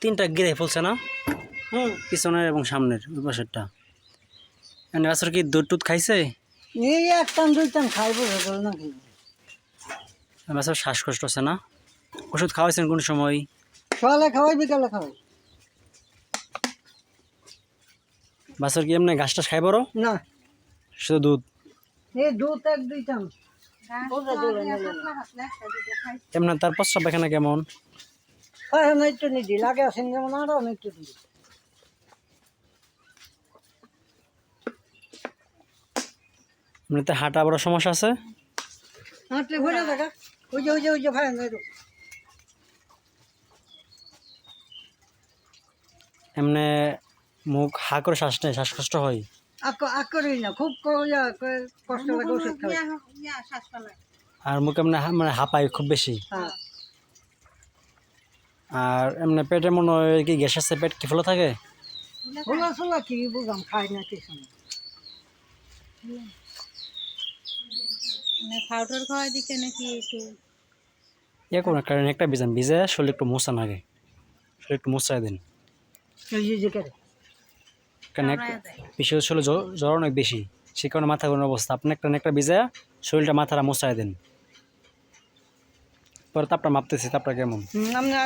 তিনটা গিরে ফেলছে না, হুম পিছনের এবং সামনের ওই পাশেরটা। বাছুর কি দুধ টুধ খাইছে? এই এক টান দুই টান খাইবো নাকি? বাছুর শ্বাসকষ্ট আছে না? ওষুধ খাওয়াইছেন কোন সময়? সকালে খাওয়াই বিকালে খাওয়াই। বাছুর কি এমনি ঘাস টাস খাই বড়? না শুধু দুধ? এই দুধ এক দুই টান এমনি তার প্রস্রাব পায়খানা কেমন? হয় আমি একটু নিদি লাগে আছেন যেমন আরো অনেক একটু দিই। এমনিতে হাঁটা বড় সমস্যা আছে? হাঁটলে ভরে দেখা ওই যে ভাই এমনি মুখ হা করে শ্বাস নেয়, শ্বাসকষ্ট হয়? করি না খুব কষ্ট লাগে ওষুধ খাওয়াই। আর মুখ এমনি মানে হাঁপায় খুব বেশি? হ্যাঁ আর এমনি পেটে মনে হয় কি গ্যাস আছে, পেট কি ফুলে থাকে? খোলা ছোলা কি বুঝলাম খাই না কিছু না। পাউডার খাওয়াই দিকে নাকি একটু ইয়ে করুন একটা ভিজান, ভিজে শরীর একটু মোছান আগে, শরীর একটু মোছাই দিন। ওই যে করে কারণ বিশেষ শরীরে জ্বর অনেক বেশি, সে কারণে মাথা ঘোরানোর অবস্থা। আপনি একটা ভিজে শরীরটা মাথাটা মোছাই দেন, পরে তাপটা মাপতেছি তাপটা কেমন। আমরা